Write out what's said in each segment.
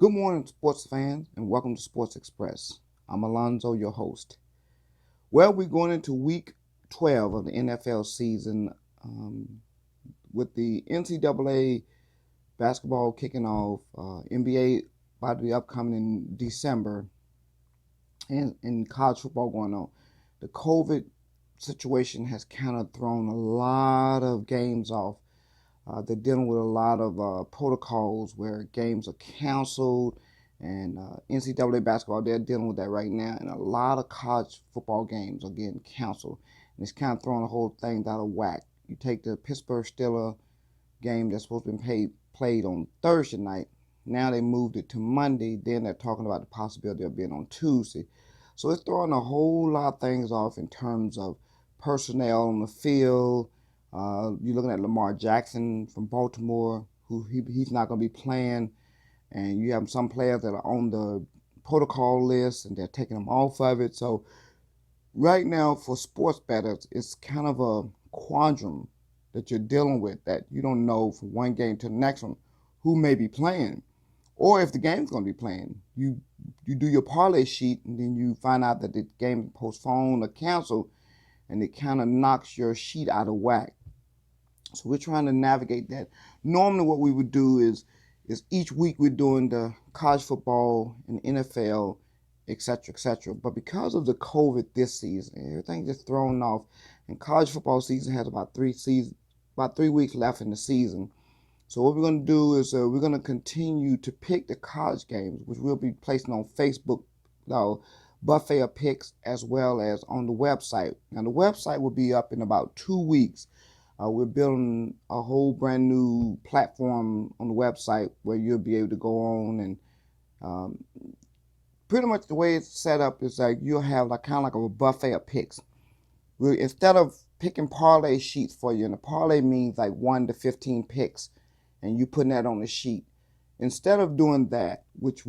Good morning, sports fans, and welcome to Sports Express. I'm Alonzo, your host. Well, we're going into week 12 of the NFL season with the NCAA basketball kicking off, NBA about to be upcoming in December, and college football going on. The COVID situation has kind of thrown a lot of games off. They're dealing with a lot of protocols where games are canceled, and NCAA basketball, they're dealing with that right now, and a lot of college football games are getting canceled. And it's kind of throwing the whole thing out of whack. You take the Pittsburgh Steelers game that's supposed to be played on Thursday night. Now they moved it to Monday. Then they're talking about the possibility of being on Tuesday. So it's throwing a whole lot of things off in terms of personnel on the field. You're looking at Lamar Jackson from Baltimore, who he's not going to be playing. And you have some players that are on the protocol list and they're taking them off of it. So right now for sports bettors, it's kind of a quandrum that you're dealing with, that you don't know from one game to the next one who may be playing or if the game's going to be playing. You do your parlay sheet and then you find out that the game is postponed or canceled, and it kind of knocks your sheet out of whack. So we're trying to navigate that. Normally what we would do is each week we're doing the college football and NFL, etc., etc. But because of the COVID this season, everything just thrown off, and college football season has about 3 weeks left in the season. So what we're going to do is we're going to continue to pick the college games, which we'll be placing on Facebook, buffet of picks, as well as on the website. Now the website will be up in about 2 weeks. We're building a whole brand new platform on the website where you'll be able to go on, and pretty much the way it's set up is like you'll have like kind of like a buffet of picks. Instead of picking parlay sheets for you, and a parlay means like 1 to 15 picks, and you putting that on the sheet. Instead of doing that, which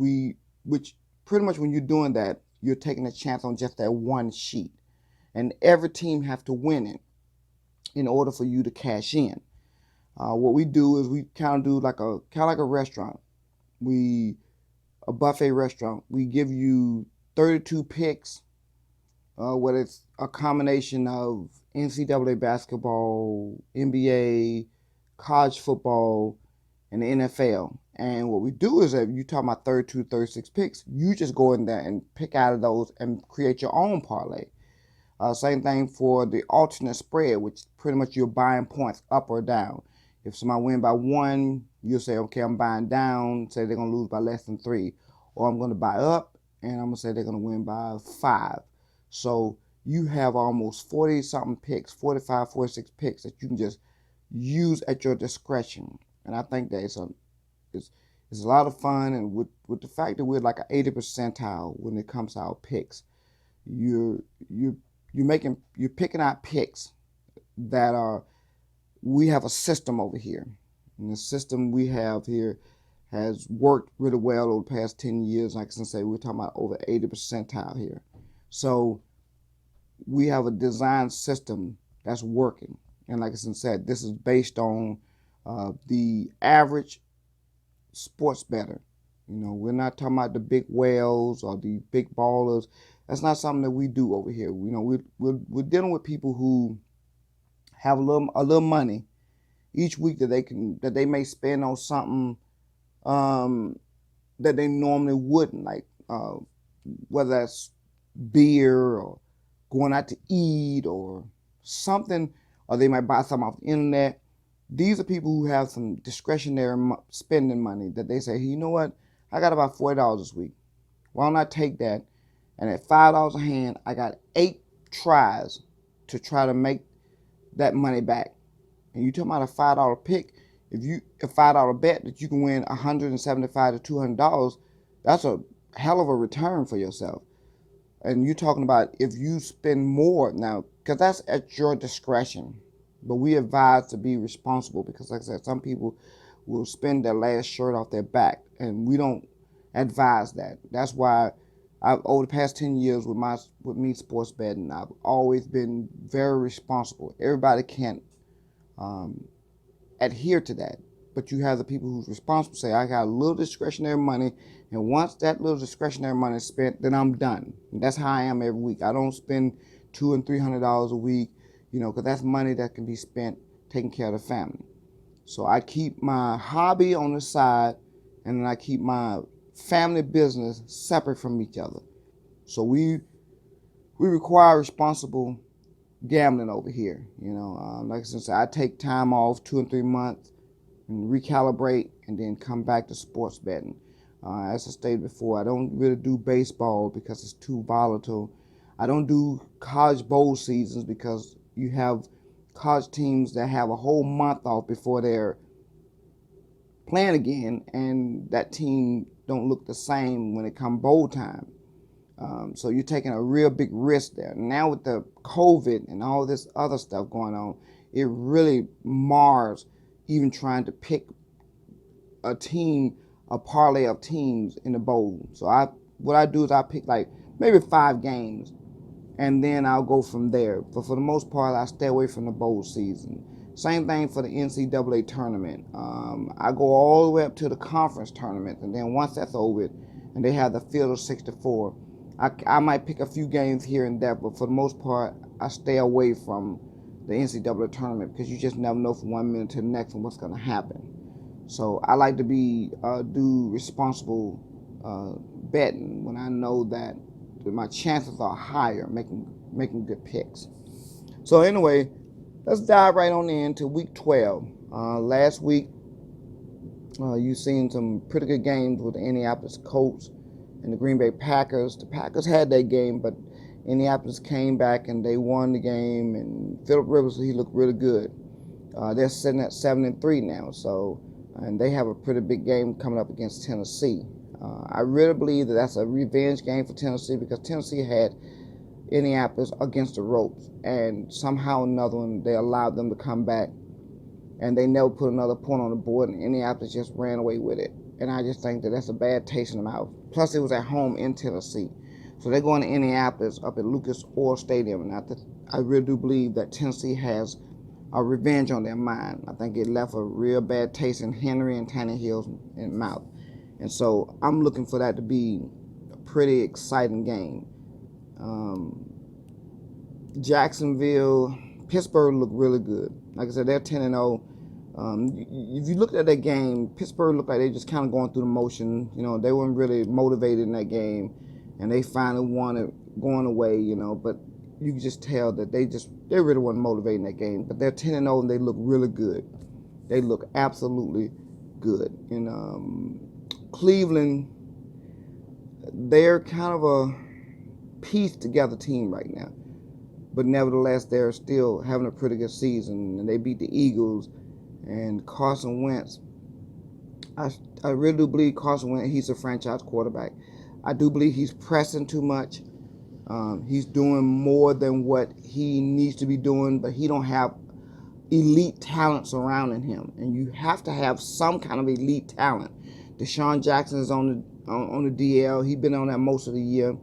pretty much when you're doing that, you're taking a chance on just that one sheet, and every team have to win it in order for you to cash in. What we do is we kind of do like a restaurant. A buffet restaurant. We give you 32 picks, whether it's a combination of NCAA basketball, NBA, college football, and the NFL. And what we do is that you talk about 32, 36 picks, you just go in there and pick out of those and create your own parlay. Same thing for the alternate spread, which pretty much you're buying points up or down. If somebody win by 1, you'll say, okay, I'm buying down, say they're going to lose by less than 3. Or I'm going to buy up, and I'm going to say they're going to win by 5. So you have almost 40-something picks, 45, 46 picks that you can just use at your discretion. And I think that it's a lot of fun, and with the fact that we're like an 80 percentile when it comes to our picks, you're picking out picks that are, we have a system over here, and the system we have here has worked really well over the past 10 years. Like I say, we're talking about over 80 percentile here. So we have a design system that's working, and like I said, this is based on the average sports bettor. We're not talking about the big whales or the big ballers. That's not something that we do over here. We're dealing with people who have a little money each week that they may spend on something that they normally wouldn't, like whether that's beer or going out to eat or something, or they might buy something off the internet. These are people who have some discretionary spending money that they say, hey, you know what? I got about $40 this week. Why don't I take that? And at $5 a hand, I got 8 tries to try to make that money back. And you talking about a $5 pick, a $5 bet that you can win $175 to $200, that's a hell of a return for yourself. And you're talking about if you spend more now, because that's at your discretion. But we advise to be responsible, because like I said, some people will spend their last shirt off their back, and we don't advise that. That's why over the past 10 years with me sports betting, I've always been very responsible. Everybody can't adhere to that. but you have the people who's responsible say, I got a little discretionary money, and once that little discretionary money is spent, then I'm done. And that's how I am every week. I don't spend $200 and $300 a week, because that's money that can be spent taking care of the family. So I keep my hobby on the side, and then I keep my family business separate from each other. So we require responsible gambling over here. Like I said, I take time off 2 and 3 months and recalibrate, and then come back to sports betting. As I stated before, I don't really do baseball because it's too volatile. I don't do college bowl seasons because you have college teams that have a whole month off before they're playing again, and that team don't look the same when it come bowl time. So you're taking a real big risk there. Now with the COVID and all this other stuff going on, it really mars even trying to pick a team, a parlay of teams in the bowl. So what I do is I pick like maybe 5 games, and then I'll go from there. But for the most part, I stay away from the bowl season. Same thing for the NCAA tournament. I go all the way up to the conference tournament, and then once that's over, and they have the field of 64, I might pick a few games here and there, but for the most part, I stay away from the NCAA tournament because you just never know from 1 minute to the next what's going to happen. So I like to do responsible betting when I know that my chances are higher making good picks. So anyway, let's dive right on into week 12. Last week, you've seen some pretty good games with the Indianapolis Colts and the Green Bay Packers. The Packers had that game, but Indianapolis came back and they won the game. And Philip Rivers, he looked really good. They're sitting at 7-3 now, and they have a pretty big game coming up against Tennessee. I really believe that that's a revenge game for Tennessee because Tennessee had Indianapolis against the ropes, and somehow or another they allowed them to come back, and they never put another point on the board, and Indianapolis just ran away with it. And I just think that that's a bad taste in the mouth. Plus, it was at home in Tennessee. So they're going to Indianapolis up at Lucas Oil Stadium, and I really do believe that Tennessee has a revenge on their mind. I think it left a real bad taste in Henry and Tannehill's mouth. And so I'm looking for that to be a pretty exciting game. Jacksonville, Pittsburgh looked really good. Like I said, they're 10-0. If you looked at that game, Pittsburgh looked like they just kind of going through the motion. They weren't really motivated in that game, and they finally won it going away. But you can just tell that they really weren't motivated in that game. But they're 10-0 and they look really good. They look absolutely good. And Cleveland, they're kind of a pieced together team right now. But nevertheless, they're still having a pretty good season, and they beat the Eagles. And Carson Wentz, I really do believe Carson Wentz, he's a franchise quarterback. I do believe he's pressing too much. He's doing more than what he needs to be doing, but he don't have elite talent surrounding him. And you have to have some kind of elite talent. Deshaun Jackson is on the DL. He's been on that most of the year.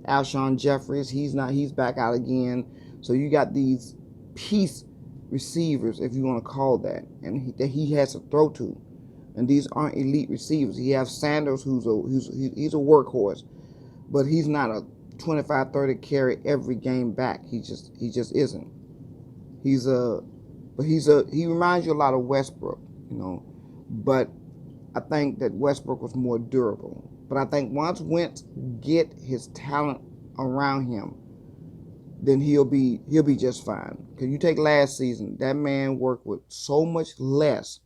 Alshon Jeffries, he's back out again. So you got these piece receivers, if you want to call that, and he has to throw to. And these aren't elite receivers. He has Sanders, he's a workhorse, but he's not a 25-30 carry every game back. He just isn't. He reminds you a lot of Westbrook, but I think that Westbrook was more durable. But I think once Wentz get his talent around him, then he'll be just fine. Because you take last season, that man worked with so much less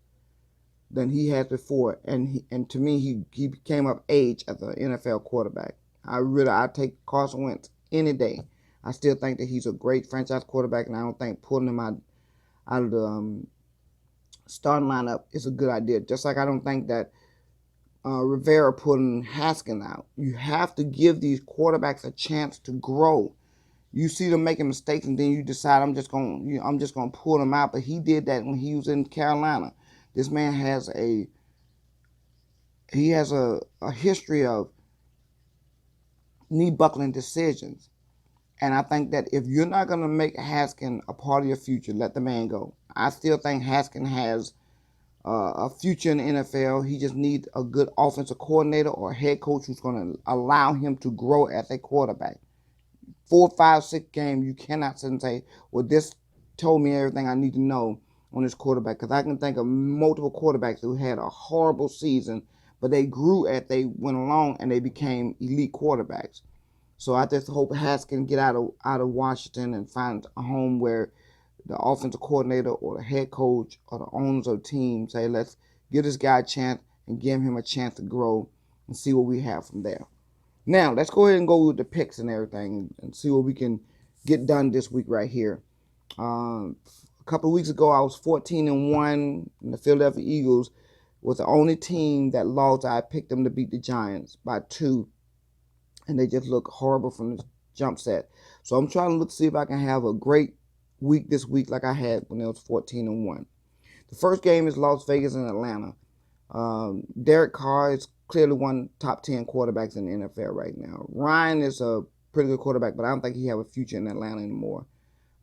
than he had before, and to me he came of age as an NFL quarterback. I take Carson Wentz any day. I still think that he's a great franchise quarterback, and I don't think pulling him out of the starting lineup is a good idea. Just like I don't think that Rivera putting Haskins out. You have to give these quarterbacks a chance to grow. You see them making mistakes, and then you decide I'm just gonna pull them out. But he did that when he was in Carolina. This man has a history of knee buckling decisions, and I think that if you're not gonna make Haskins a part of your future, let the man go. I still think Haskins has a future in the NFL. He just needs a good offensive coordinator or a head coach who's going to allow him to grow as a quarterback. 4, 5, 6 games, you cannot sit and say, well, this told me everything I need to know on this quarterback. Because I can think of multiple quarterbacks who had a horrible season, but they grew as they went along and they became elite quarterbacks. So I just hope Haskins can get out of Washington and find a home where the offensive coordinator or the head coach or the owners of the team say, let's give this guy a chance and give him a chance to grow and see what we have from there. Now, let's go ahead and go with the picks and everything and see what we can get done this week right here. A couple of weeks ago, I was 14-1, and the Philadelphia Eagles was the only team that lost. I picked them to beat the Giants by 2, and they just look horrible from the jump set. So I'm trying to see if I can have a great week this week like I had when I was 14-1. The first game is Las Vegas and Atlanta. Derek Carr is clearly one top 10 quarterbacks in the NFL right now. Ryan is a pretty good quarterback, but I don't think he have a future in Atlanta anymore.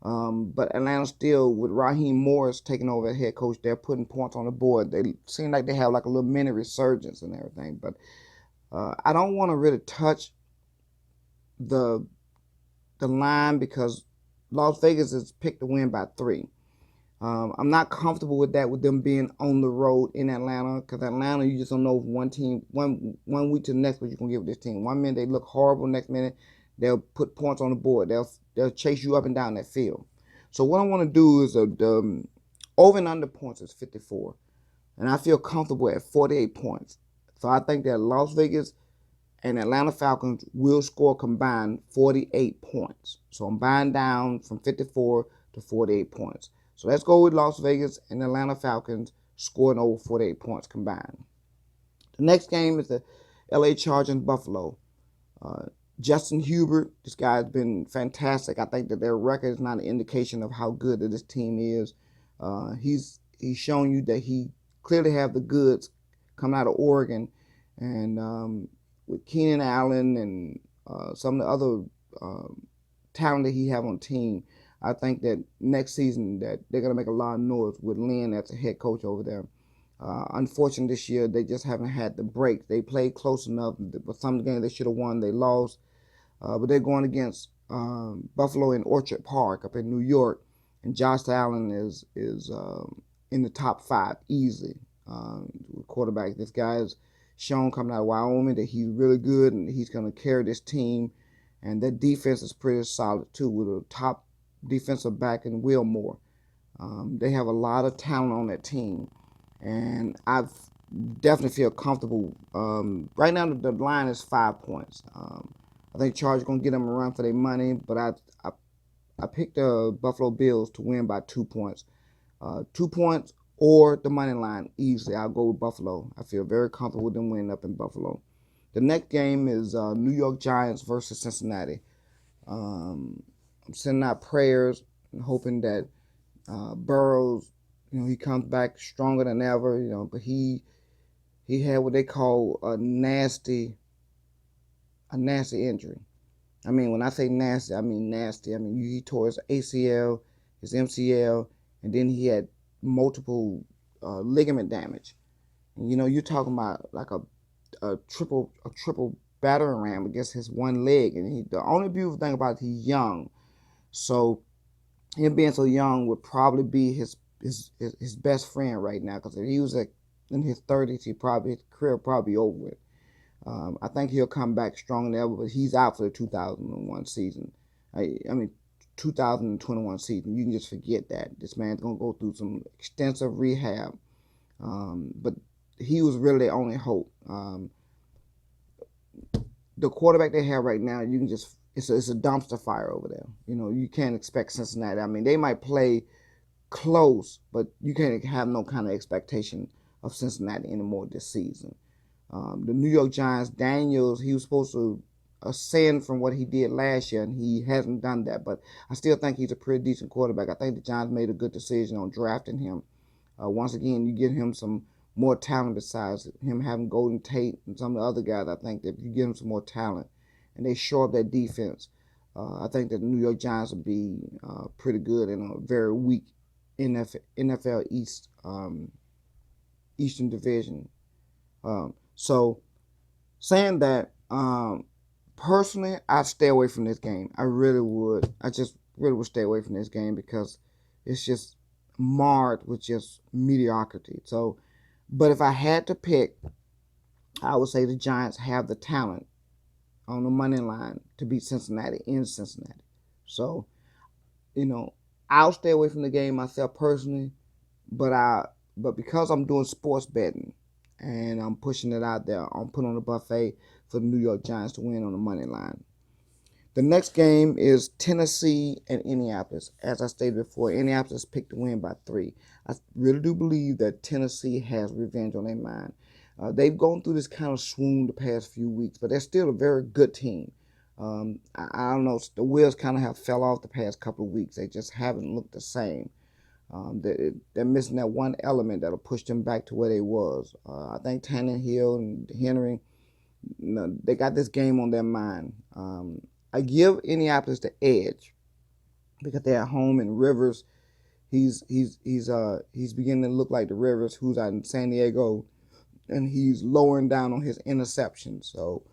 But Atlanta still, with Raheem Morris taking over as head coach, they're putting points on the board. They seem like they have like a little mini resurgence and everything. But I don't want to really touch the line because Las Vegas is picked to win by 3. I'm not comfortable with that, with them being on the road in Atlanta, because Atlanta, you just don't know if one team, one week to the next, what you're going to get with this team. One minute they look horrible, next minute they'll put points on the board. They'll chase you up and down that field. So what I want to do is the over and under points is 54, and I feel comfortable at 48 points. So I think that Las Vegas and Atlanta Falcons will score combined 48 points. So I'm buying down from 54 to 48 points. So let's go with Las Vegas and Atlanta Falcons scoring over 48 points combined. The next game is the LA Chargers and Buffalo. Justin Herbert, this guy has been fantastic. I think that their record is not an indication of how good that this team is. He's shown you that he clearly have the goods coming out of Oregon, and with Keenan Allen and some of the other talent that he have on the team, I think that next season that they're going to make a lot of noise with Lynn as a head coach over there. Unfortunately, this year they just haven't had the break. They played close enough, but some games they should have won, they lost. But they're going against Buffalo in Orchard Park up in New York, and Josh Allen is in the top 5 easily. Quarterback, this guy is shown coming out of Wyoming that he's really good and he's going to carry this team. And that defense is pretty solid too, with a top defensive back in Wilmore. They have a lot of talent on that team, and I definitely feel comfortable. Right now the line is 5 points. I think Chargers going to get them a run for their money, but I picked the Buffalo Bills to win by 2 points. 2 points or the money line easily. I'll go with Buffalo. I feel very comfortable with them winning up in Buffalo. The next game is New York Giants versus Cincinnati. I'm sending out prayers and hoping that Burrows, he comes back stronger than ever. But he had what they call a nasty injury. I mean, when I say nasty, I mean nasty. I mean, he tore his ACL, his MCL, and then he had multiple ligament damage. And, you're talking about like a triple battering ram against his one leg. And the only beautiful thing about it, he's young. So him being so young would probably be his best friend right now, because if he was in his 30s, his career would probably be over with. I think he'll come back stronger than ever, but he's out for the 2001 season. I mean, 2021 season. You can just forget that. This man's going to go through some extensive rehab. But he was really the only hope. The quarterback they have right now, you can just, it's a dumpster fire over there. You can't expect Cincinnati. I mean, they might play close, but you can't have no kind of expectation of Cincinnati anymore this season. The New York Giants, Daniels, he was supposed to ascend from what he did last year, and he hasn't done that. But I still think he's a pretty decent quarterback. I think the Giants made a good decision on drafting him. Once again, you give him some more talent besides him having Golden Tate and some of the other guys. I think that if you give him some more talent and they shore up that defense, I think that the New York Giants will be pretty good in a very weak NFL East Eastern Division. So saying that, personally, I'd stay away from this game. I really would. I just really would stay away from this game because it's just marred with just mediocrity. So, but if I had to pick, I would say the Giants have the talent on the money line to beat Cincinnati in Cincinnati. So, you know, I'll stay away from the game myself personally, but because I'm doing sports betting and I'm pushing it out there, I'm putting on a buffet for the New York Giants to win on the money line. The next game is Tennessee and Indianapolis. As I stated before, Indianapolis picked to win by 3. I really do believe that Tennessee has revenge on their mind. They've gone through this kind of swoon the past few weeks, but they're still a very good team. I don't know, the wheels kind of have fell off the past couple of weeks. They just haven't looked the same. They're missing that one element that'll push them back to where they was. I think Tannehill and Henry, they got this game on their mind. I give Indianapolis the edge because they're at home, and Rivers, he's beginning to look like the Rivers who's out in San Diego, and he's lowering down on his interceptions. So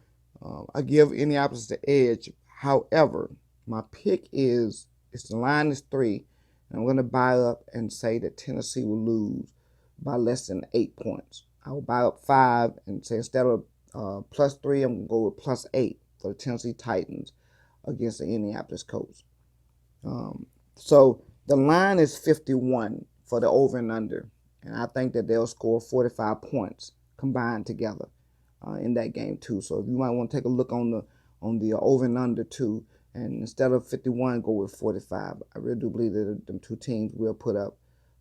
I give Indianapolis the edge. However, my pick is the line is 3, and I'm going to buy up and say that Tennessee will lose by less than 8 points. I will buy up 5 and say instead of +3, I'm going to go with +8 for the Tennessee Titans against the Indianapolis Colts. So the line is 51 for the over and under, and I think that they'll score 45 points combined together in that game too. So if you might want to take a look on the over and under too, and instead of 51, go with 45. I really do believe that them two teams will put up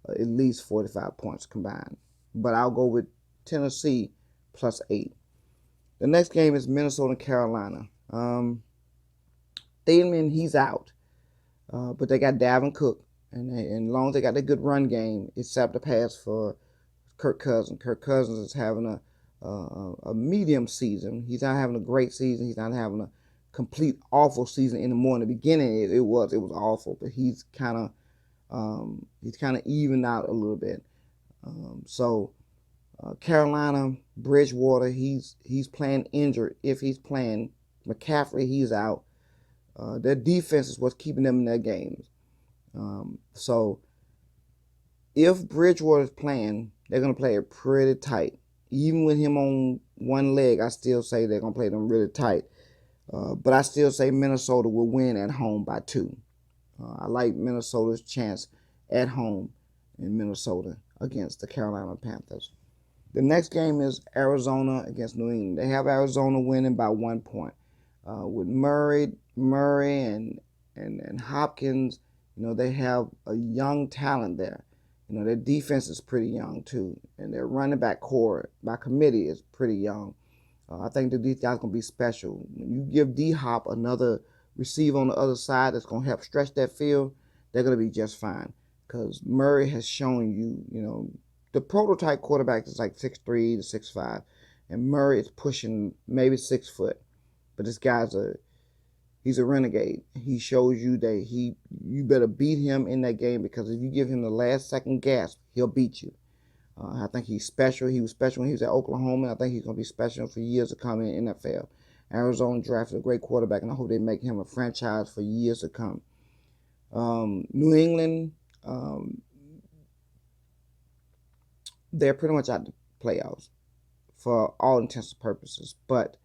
at least 45 points combined. But I'll go with Tennessee +8. The next game is Minnesota and Carolina. Thielman, he's out. But they got Dalvin Cook. And as long as they got a good run game, it's set up to pass for Kirk Cousins. Kirk Cousins is having a medium season. He's not having a great season. He's not having a complete awful season anymore. In the beginning, it was awful, but he's kind of evened out a little bit. So Carolina, Bridgewater, he's playing injured. If he's playing, McCaffrey, he's out. Their defense is what's keeping them in their games. So if Bridgewater is playing, they're going to play it pretty tight. Even with him on one leg, I still say they're going to play them really tight. But I still say Minnesota will win at home by 2. I like Minnesota's chance at home in Minnesota against the Carolina Panthers. The next game is Arizona against New England. They have Arizona winning by 1 point. With Murray and Hopkins, they have a young talent there. Their defense is pretty young too, and their running back core by committee is pretty young. I think that these guys are going to be special. When you give D-Hop another receiver on the other side that's going to help stretch that field, they're going to be just fine. Because Murray has shown you, the prototype quarterback is like 6'3" to 6'5", and Murray is pushing maybe 6 foot. But this guy's he's a renegade. He shows you that you better beat him in that game, because if you give him the last second gasp, he'll beat you. I think he's special. He was special when he was at Oklahoma. I think he's going to be special for years to come in the NFL. Arizona drafted a great quarterback, and I hope they make him a franchise for years to come. New England, they're pretty much out the playoffs for all intents and purposes. But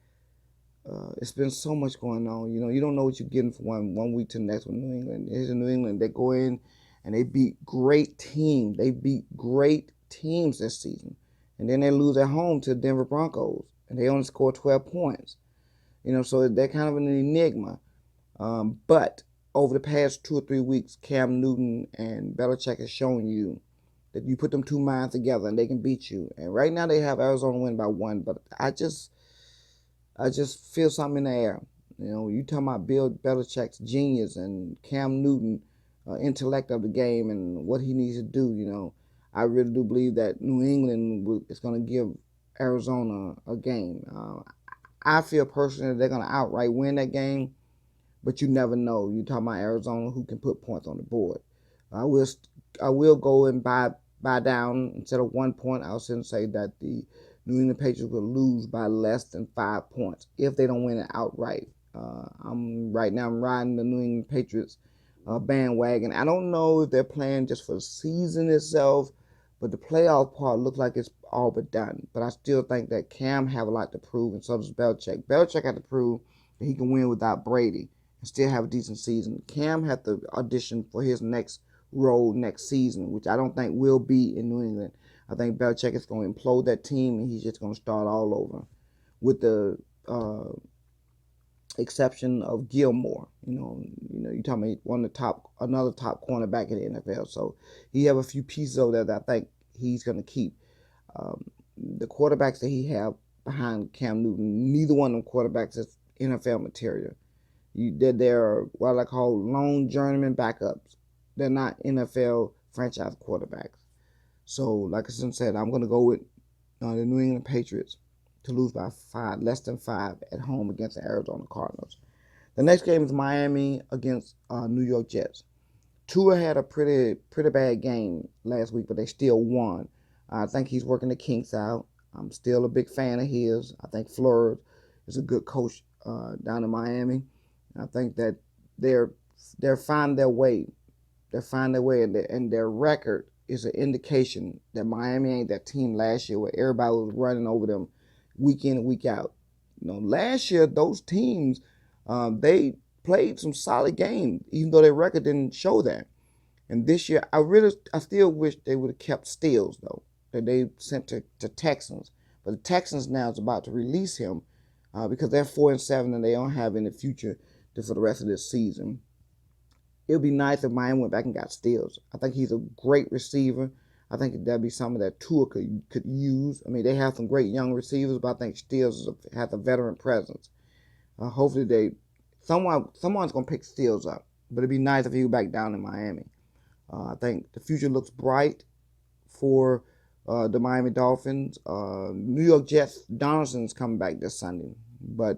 it's been so much going on. You don't know what you're getting from one week to the next with New England. Here's in New England. They go in and they beat great teams. They beat great teams this season. And then they lose at home to the Denver Broncos. And they only score 12 points. So they're kind of an enigma. But over the past 2 or 3 weeks, Cam Newton and Belichick has shown you that you put them two minds together and they can beat you. And right now they have Arizona win by 1. But I just feel something in the air. You talking about Bill Belichick's genius and Cam Newton intellect of the game and what he needs to do. I really do believe that New England is going to give Arizona a game. I feel personally they're going to outright win that game, but you never know. You talking about Arizona, who can put points on the board. I will go and buy buy down instead of 1 point. I'll say that the New England Patriots will lose by less than 5 points if they don't win it outright. I'm riding the New England Patriots bandwagon. I don't know if they're playing just for the season itself, but the playoff part looks like it's all but done. But I still think that Cam have a lot to prove, and so does Belichick. Belichick had to prove that he can win without Brady and still have a decent season. Cam had to audition for his next role next season, which I don't think will be in New England. I think Belichick is going to implode that team, and he's just going to start all over, with the exception of Gilmore. You're talking about another top cornerback in the NFL. So he have a few pieces over there that I think he's going to keep. The quarterbacks that he have behind Cam Newton, neither one of them quarterbacks is NFL material. They're what I call lone journeyman backups. They're not NFL franchise quarterbacks. So, like I said, I'm going to go with the New England Patriots to lose by less than 5 at home against the Arizona Cardinals. The next game is Miami against New York Jets. Tua had a pretty bad game last week, but they still won. I think he's working the kinks out. I'm still a big fan of his. I think Fleur is a good coach down in Miami. I think that they're finding their way. They're finding their way, and their record is an indication that Miami ain't that team last year where everybody was running over them week in and week out. Last year those teams they played some solid games, even though their record didn't show that. And this year, I still wish they would have kept Stills, though, that they sent to Texans. But the Texans now is about to release him because they're 4-7 and they don't have any future for the rest of this season. It would be nice if Miami went back and got Stills. I think he's a great receiver. I think that'd be something that Tua could use. I mean, they have some great young receivers, but I think Stills has a veteran presence. Hopefully someone's going to pick Stills up. But it'd be nice if he was back down in Miami. I think the future looks bright for the Miami Dolphins. New York Jets, Donaldson's coming back this Sunday, but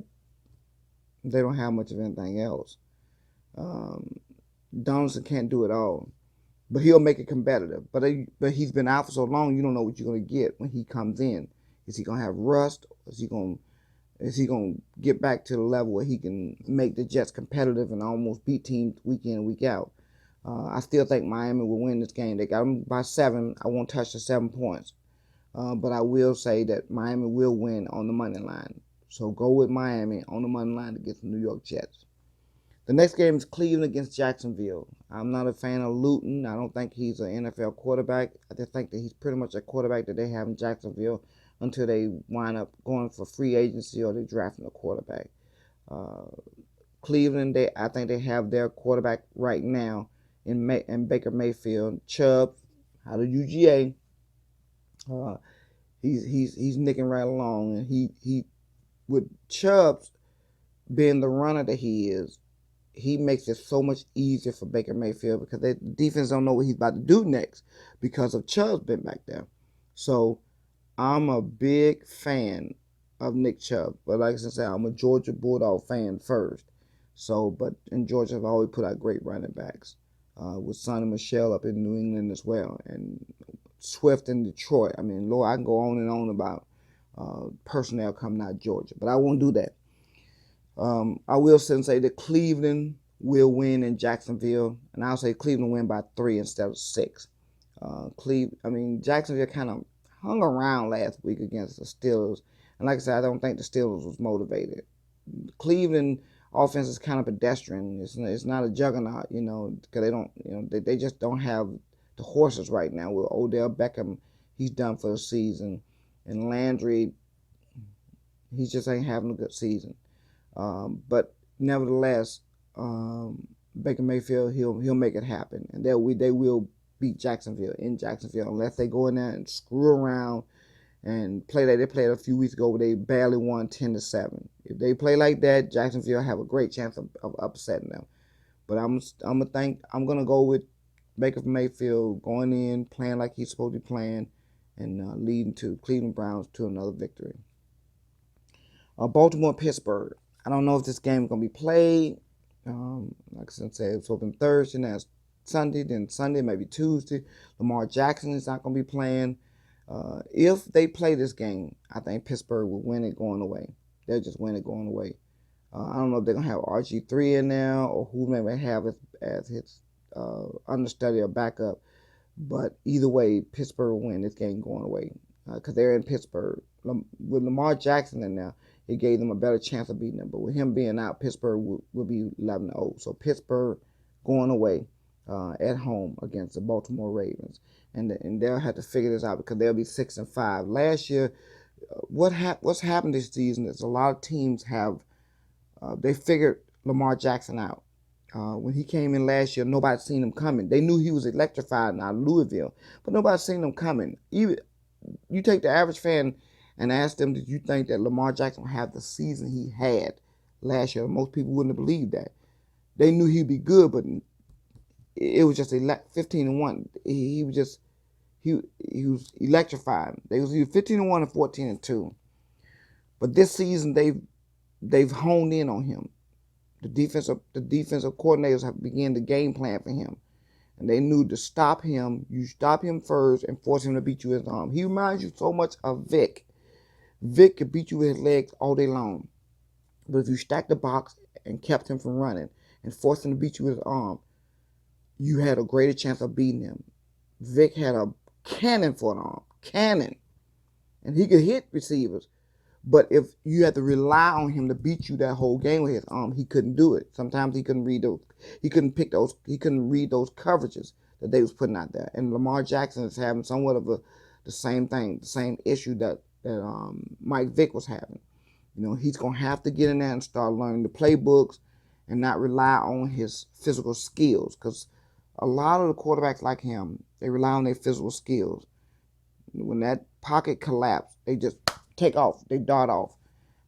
they don't have much of anything else. Donaldson can't do it all, but he'll make it competitive. But he's been out for so long, you don't know what you're going to get when he comes in. Is he going to have rust? Is he going to get back to the level where he can make the Jets competitive and almost beat teams week in and week out? I still think Miami will win this game. They got them by 7. I won't touch the 7 points. But I will say that Miami will win on the money line. So go with Miami on the money line against the New York Jets. The next game is Cleveland against Jacksonville. I'm not a fan of Luton. I don't think he's an NFL quarterback. I just think that he's pretty much a quarterback that they have in Jacksonville until they wind up going for free agency or they drafting a quarterback. Cleveland, I think they have their quarterback right now in Baker Mayfield. Chubb out of UGA. He's nicking right along, and he with Chubb being the runner that he is, he makes it so much easier for Baker Mayfield because the defense don't know what he's about to do next because of Chubb's been back there. So I'm a big fan of Nick Chubb, but like I said, I'm a Georgia Bulldog fan first. So, but in Georgia, I've always put out great running backs with Sonny Michel up in New England as well, and Swift in Detroit. I mean, Lord, I can go on and on about personnel coming out of Georgia, but I won't do that. I will say that Cleveland will win in Jacksonville, and I'll say Cleveland win by 3 instead of 6. Jacksonville kind of hung around last week against the Steelers, and like I said, I don't think the Steelers was motivated. Cleveland offense is kind of pedestrian. It's not a juggernaut, because they don't, they just don't have the horses right now. With Odell Beckham, he's done for the season, and Landry, he just ain't having a good season. But nevertheless, Baker Mayfield, he'll make it happen, and they will beat Jacksonville in Jacksonville unless they go in there and screw around and play like they played a few weeks ago where they barely won 10-7. If they play like that, Jacksonville have a great chance of upsetting them. But I'm gonna go with Baker Mayfield going in, playing like he's supposed to be playing, and leading to Cleveland Browns to another victory. Baltimore, Pittsburgh. I don't know if this game is going to be played. Like I said, it's open Thursday. Now it's Sunday, then Sunday, maybe Tuesday. Lamar Jackson is not going to be playing. If they play this game, I think Pittsburgh will win it going away. They'll just win it going away. I don't know if they're going to have RG3 in there or who they may have as his understudy or backup. But either way, Pittsburgh will win this game going away because they're in Pittsburgh. With Lamar Jackson in there, it gave them a better chance of beating them. But with him being out, Pittsburgh will be 11-0. So Pittsburgh going away at home against the Baltimore Ravens. And they'll have to figure this out because they'll be 6-5. Last year, what's happened this season is a lot of teams have they figured Lamar Jackson out. When he came in last year, nobody seen him coming. They knew he was electrified out of Louisville, but nobody seen him coming. Even you take the average fan and ask them, did you think that Lamar Jackson would have the season he had last year? Most people wouldn't have believed that. They knew he'd be good, but it was just 15-1. He was electrifying. They was either 15-1 and 14-2. But this season they've honed in on him. The defensive coordinators have begun the game plan for him. And they knew to stop him. You stop him first and force him to beat you with his arm. He reminds you so much of Vic. Vic could beat you with his legs all day long. But if you stacked the box and kept him from running and forced him to beat you with his arm, you had a greater chance of beating him. Vic had a cannon for an arm. Cannon. And he could hit receivers. But if you had to rely on him to beat you that whole game with his arm, he couldn't do it. Sometimes he couldn't read those. He couldn't read those coverages that they was putting out there. And Lamar Jackson is having somewhat of the same thing, the same issue that Mike Vick was having. He's gonna have to get in there and start learning the playbooks and not rely on his physical skills. Because a lot of the quarterbacks like him, they rely on their physical skills. When that pocket collapsed, they just take off, they dart off,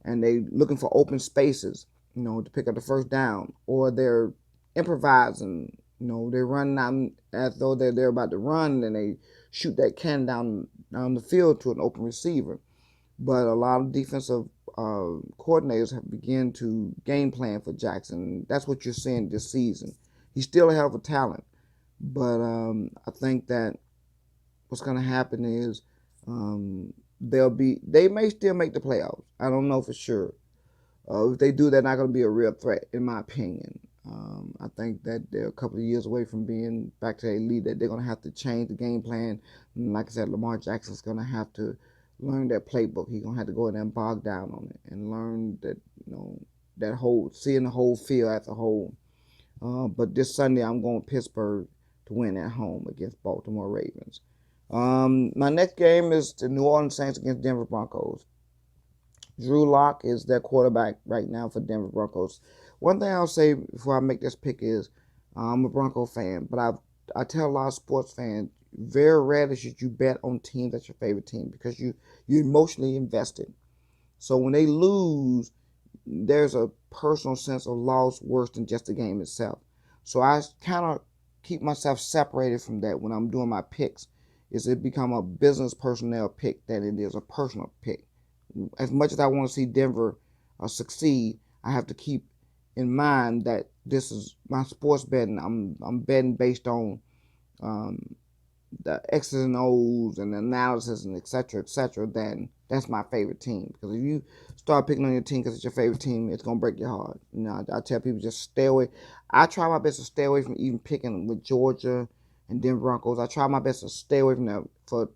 and they looking for open spaces, to pick up the first down, or they're improvising, they're running out as though they're about to run, and they shoot that cannon down the field to an open receiver. But a lot of defensive coordinators have begun to game plan for Jackson. That's what you're seeing this season. He's still a hell of a talent, but I think that what's going to happen is they may still make the playoffs. I don't know for sure. If they do, they're not going to be a real threat, in my opinion. I think that they're a couple of years away from being back to the elite, that they're going to have to change the game plan. And like I said, Lamar Jackson's going to have to learn that playbook. He's going to have to go in there and bog down on it and learn that, seeing the whole field as a whole. But this Sunday, I'm going Pittsburgh to win at home against Baltimore Ravens. My next game is the New Orleans Saints against Denver Broncos. Drew Lock is their quarterback right now for Denver Broncos. One thing I'll say before I make this pick is I'm a Bronco fan, but I tell a lot of sports fans, very rarely should you bet on teams that's your favorite team because you're emotionally invested. So when they lose, there's a personal sense of loss worse than just the game itself. So I kind of keep myself separated from that when I'm doing my picks. It become a business personnel pick than it is a personal pick. As much as I want to see Denver succeed, I have to keep in mind that this is my sports betting. I'm betting based on the X's and O's and the analysis and et cetera, then that's my favorite team. Because if you start picking on your team because it's your favorite team, it's going to break your heart. I tell people just stay away. I try my best to stay away from even picking with Georgia and Denver Broncos. I try my best to stay away from them. For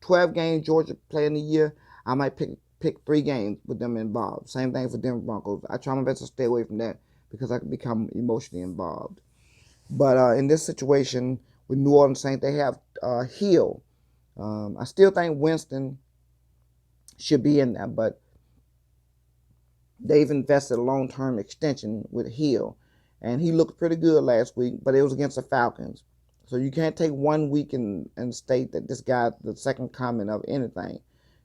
12 games Georgia play in the year, I might pick 3 games with them involved. Same thing for Denver Broncos. I try my best to stay away from that because I can become emotionally involved. But in this situation with New Orleans Saints, they have Hill. I still think Winston should be in there, but they've invested a long-term extension with Hill. And he looked pretty good last week, but it was against the Falcons. So you can't take 1 week and state that this guy the second coming of anything.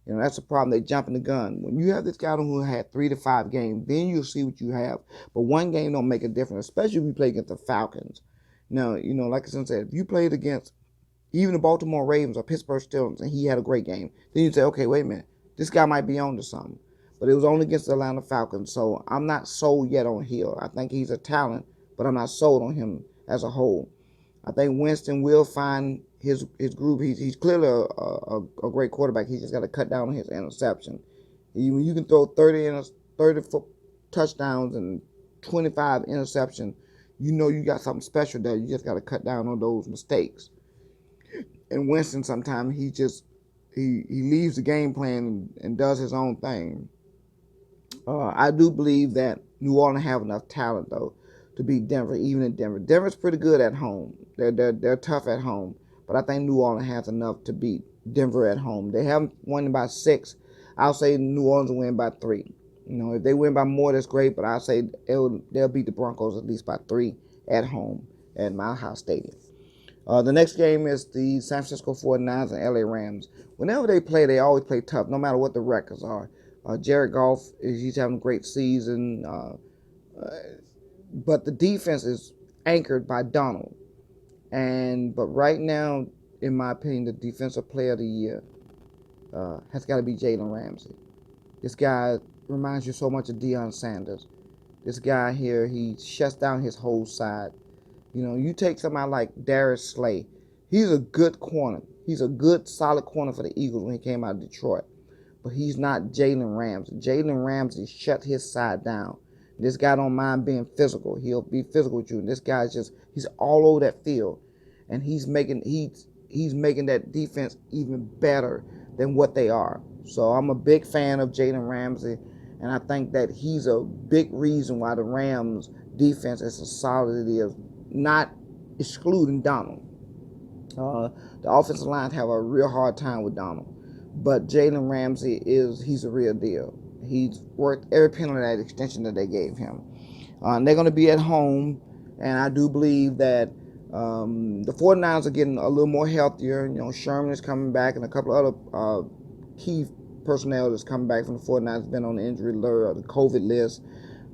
That's the problem. They jumping the gun. When you have this guy who had 3 to 5 games, then you'll see what you have. But one game don't make a difference, especially if you play against the Falcons. Now, like I said, if you played against even the Baltimore Ravens or Pittsburgh Steelers and he had a great game, then you say, okay, wait a minute, this guy might be on to something. But it was only against the Atlanta Falcons, so I'm not sold yet on Hill. I think he's a talent, but I'm not sold on him as a whole. I think Winston will find his groove. He's clearly a great quarterback. He just got to cut down on his interception. You can throw 30 touchdowns and 25 interceptions. You know you got something special there. You just got to cut down on those mistakes. And Winston sometimes he leaves the game plan and does his own thing. I do believe that New Orleans have enough talent though to beat Denver, even in Denver. Denver's pretty good at home. They're tough at home, but I think New Orleans has enough to beat Denver at home. They haven't won by 6. I'll say New Orleans will win by 3. If they win by more, that's great, but I'll say they'll beat the Broncos at least by 3 at home at Mile High Stadium. The next game is the San Francisco 49ers and LA Rams. Whenever they play, they always play tough, no matter what the records are. Jared Goff, he's having a great season, but the defense is anchored by Donald. But right now, in my opinion, the defensive player of the year has got to be Jalen Ramsey. This guy reminds you so much of Deion Sanders. This guy here, he shuts down his whole side. You take somebody like Darius Slay. He's a good corner. He's a good, solid corner for the Eagles when he came out of Detroit. But he's not Jalen Ramsey. Jalen Ramsey shut his side down. This guy don't mind being physical. He'll be physical with you. And this guy's he's all over that field. And he's making that defense even better than what they are. So I'm a big fan of Jalen Ramsey. And I think that he's a big reason why the Rams defense is as solid as it is, not excluding Donald. The offensive line have a real hard time with Donald. But Jalen Ramsey he's a real deal. He's worked every penny of that extension that they gave him. They're going to be at home, and I do believe that the 49ers are getting a little more healthier. Sherman is coming back, and a couple of other key personnel that's coming back from the 49ers been on the injury list, the COVID list.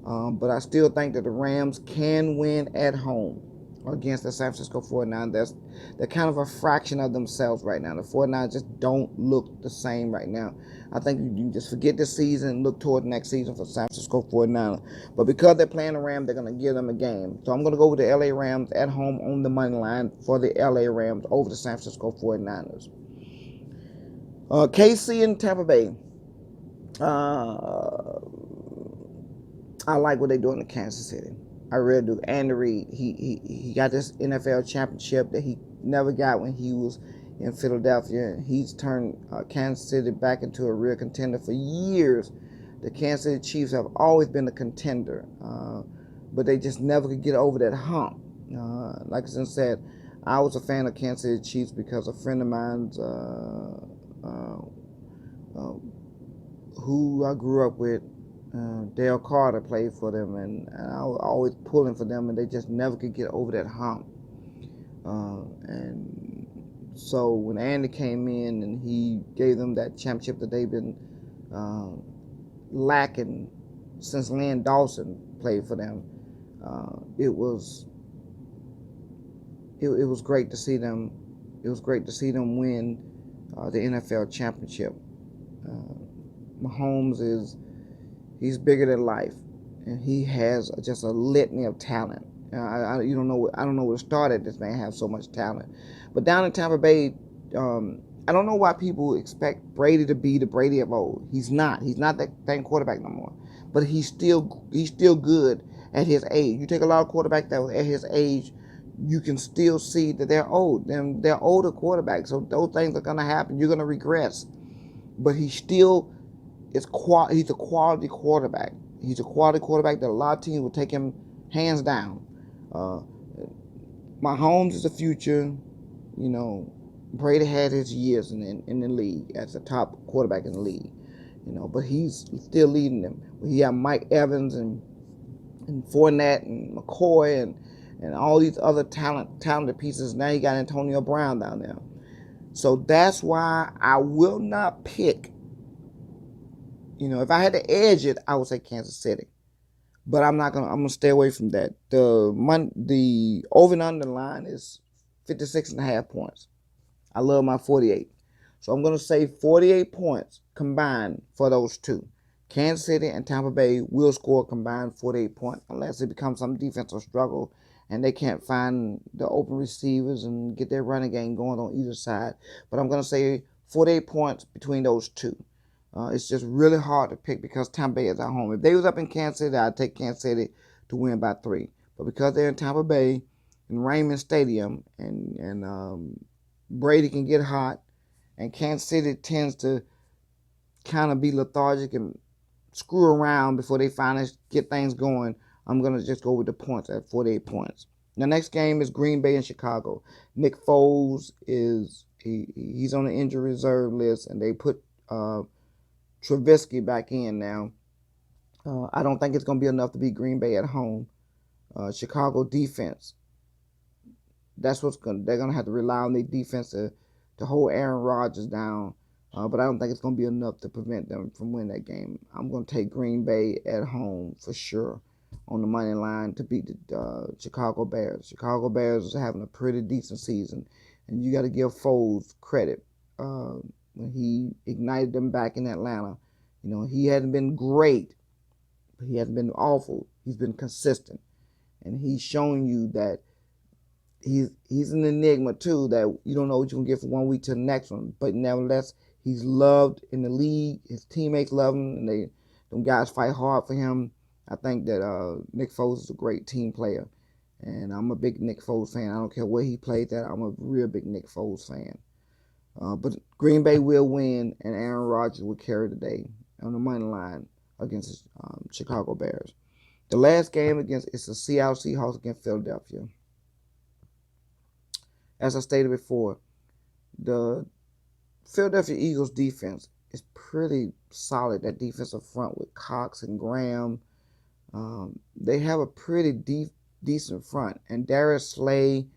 But I still think that the Rams can win at home against the San Francisco 49ers. They're kind of a fraction of themselves right now. The 49ers just don't look the same right now. I think you can just forget this season and look toward the next season for San Francisco 49ers. But because they're playing the Rams, they're going to give them a game. So I'm going to go with the LA Rams at home on the money line for the LA Rams over the San Francisco 49ers. KC and Tampa Bay. I like what they're doing in Kansas City. I really do. Andy Reid, he got this NFL championship that he never got when he was in Philadelphia. He's turned Kansas City back into a real contender for years. The Kansas City Chiefs have always been a contender, but they just never could get over that hump. Like I said, I was a fan of Kansas City Chiefs because a friend of mine's who I grew up with, Dale Carter, played for them, and I was always pulling for them, and they just never could get over that hump. And so when Andy came in and he gave them that championship that they've been lacking since Len Dawson played for them, it was great to see them. It was great to see them win the NFL championship. Mahomes he's bigger than life, and he has just a litany of talent. I don't know where to start at. This man has so much talent. But down in Tampa Bay, I don't know why people expect Brady to be the Brady of old. He's not. He's not that same quarterback no more. But he's still good at his age. You take a lot of quarterbacks that at his age, you can still see that they're old. They're older quarterbacks, so those things are gonna happen. You're gonna regress. But he's a quality quarterback. He's a quality quarterback that a lot of teams will take him hands down. Mahomes is the future. Brady had his years in the league as a top quarterback in the league. But he's still leading them. He had Mike Evans and Fournette and McCoy and all these other talented pieces. Now you got Antonio Brown down there. So that's why I will not pick. If I had to edge it, I would say Kansas City. But I'm gonna stay away from that. The over and under line is 56.5 points. I love my 48. So I'm gonna say 48 points combined for those two. Kansas City and Tampa Bay will score combined 48 points unless it becomes some defensive struggle and they can't find the open receivers and get their running game going on either side. But I'm going to say 48 points between those two. It's just really hard to pick because Tampa Bay is at home. If they was up in Kansas City, I'd take Kansas City to win by 3. But because they're in Tampa Bay, in Raymond Stadium, and Brady can get hot, and Kansas City tends to kind of be lethargic and screw around before they finally get things going, I'm going to just go with the points at 48 points. The next game is Green Bay and Chicago. Nick Foles he's on the injury reserve list, and they put Trubisky back in now. I don't think it's going to be enough to beat Green Bay at home. Chicago defense, they're going to have to rely on their defense to hold Aaron Rodgers down. But I don't think it's going to be enough to prevent them from winning that game. I'm going to take Green Bay at home for sure on the money line to beat the Chicago Bears. Chicago Bears is having a pretty decent season, and you got to give Foles credit. When he ignited them back in Atlanta, he hadn't been great, but he hasn't been awful. He's been consistent, and he's showing you that he's an enigma too, that you don't know what you're going to get from one week to the next one. But nevertheless, he's loved in the league. His teammates love him, and them guys fight hard for him. I think that Nick Foles is a great team player, and I'm a big Nick Foles fan. I don't care where he played at. I'm a real big Nick Foles fan. But Green Bay will win, and Aaron Rodgers will carry the day on the money line against Chicago Bears. The last game is the Seattle Seahawks against Philadelphia. As I stated before, the Philadelphia Eagles defense is pretty solid. That defensive front with Cox and Graham, they have a pretty decent front. And Darius Slay,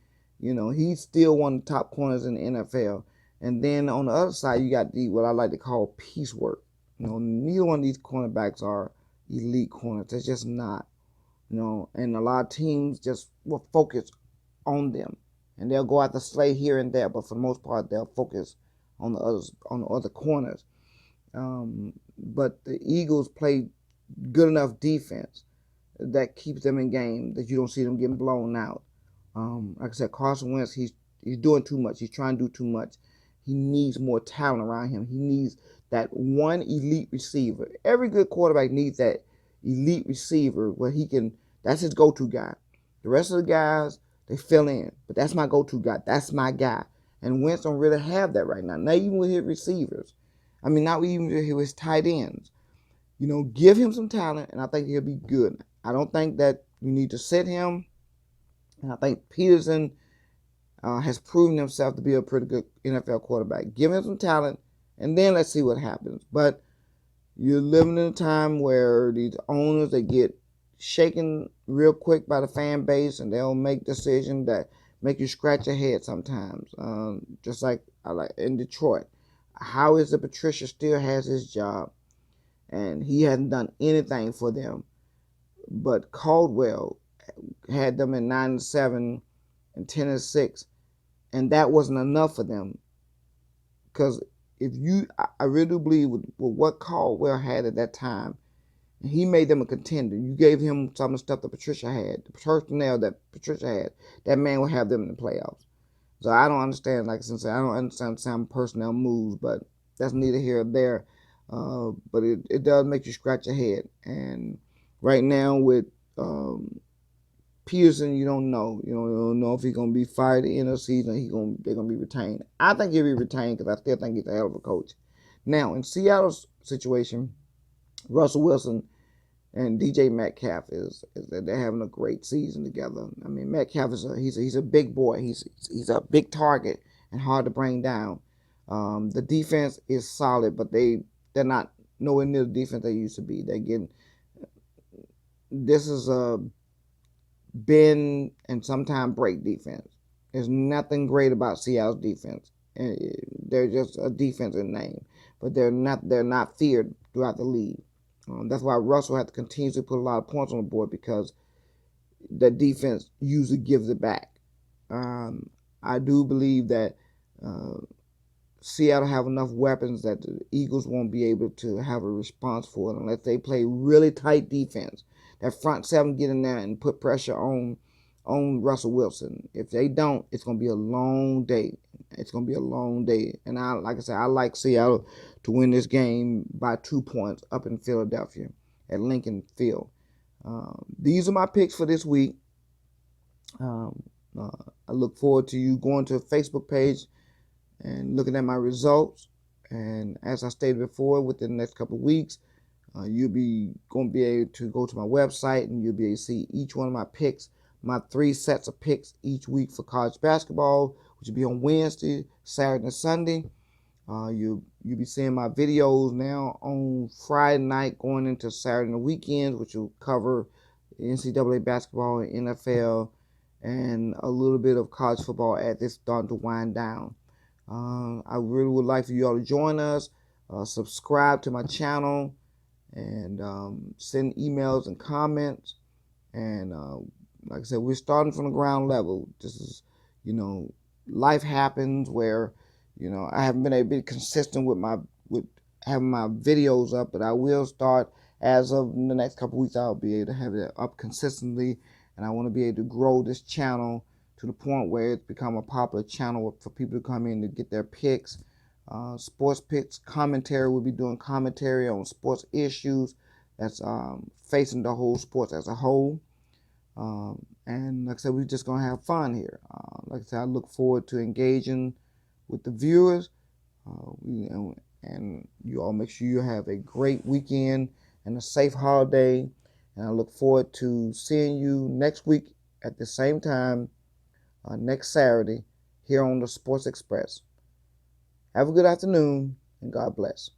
he's still one of the top corners in the NFL. And then on the other side, you got what I like to call piecework. Neither one of these cornerbacks are elite corners. They're just not. And a lot of teams just will focus on them, and they'll go after Slay here and there, but for the most part, they'll focus on the other corners. But the Eagles play good enough defense that keeps them in game, that you don't see them getting blown out. Like I said, Carson Wentz, he's doing too much. He's trying to do too much. He needs more talent around him. He needs that one elite receiver. Every good quarterback needs that elite receiver where that's his go-to guy. The rest of the guys, they fill in, but that's my go-to guy. That's my guy. And Wentz don't really have that right now. Not even with his receivers. Not even with his tight ends. Give him some talent, and I think he'll be good. I don't think that you need to sit him. And I think Peterson has proven himself to be a pretty good NFL quarterback. Give him some talent, and then let's see what happens. But you're living in a time where these owners, they get shaken real quick by the fan base, and they'll make decisions that make you scratch your head sometimes. Just like in Detroit. How is it Patricia still has his job, and he hasn't done anything for them? But Caldwell had them in 9-7 and 10-6, and that wasn't enough for them. Because I really do believe with what Caldwell had at that time, he made them a contender. You gave him some of the stuff that Patricia had, the personnel that Patricia had. That man would have them in the playoffs. So I don't understand, like I said, I don't understand some personnel moves, but that's neither here nor there. But it does make you scratch your head. And right now with Peterson, you don't know. You don't know if he's going to be fired at the end of the season. They're going to be retained. I think he'll be retained because I still think he's a hell of a coach. Now, in Seattle's situation, Russell Wilson and DJ Metcalf they're having a great season together. Metcalf he's a big boy. He's a big target and hard to bring down. The defense is solid, but they're not nowhere near the defense they used to be. This is a bend and sometimes break defense. There's nothing great about Seattle's defense. They're just a defense in name, but they're not feared throughout the league. That's why Russell had to continuously put a lot of points on the board, because the defense usually gives it back. I do believe that Seattle have enough weapons that the Eagles won't be able to have a response for it unless they play really tight defense. That front seven get in there and put pressure on on Russell Wilson. If they don't, it's going to be a long day. It's going to be a long day. And like I said, I like Seattle to win this game by 2 points up in Philadelphia at Lincoln Field. These are my picks for this week. I look forward to you going to the Facebook page and looking at my results. And as I stated before, within the next couple of weeks, you'll be going to be able to go to my website and you'll be able to see each one of my picks, my 3 sets of picks each week for college basketball, which will be on Wednesday, Saturday, and Sunday. You'll be seeing my videos now on Friday night going into Saturday and the weekends, which will cover NCAA basketball and NFL and a little bit of college football as it's starting to wind down. I really would like for you all to join us, subscribe to my channel, and send emails and comments. And like I said, we're starting from the ground level. This is, life happens where, I haven't been able to be consistent with having my videos up, but I will start as of the next couple weeks. I'll be able to have it up consistently, and I want to be able to grow this channel to the point where it's become a popular channel for people to come in to get their picks, sports picks, commentary. We'll be doing commentary on sports issues that's facing the whole sports as a whole. And like I said, we're just going to have fun here. Like I said, I look forward to engaging with the viewers. And you all make sure you have a great weekend and a safe holiday. And I look forward to seeing you next week at the same time, next Saturday, here on the Sports Express. Have a good afternoon, and God bless.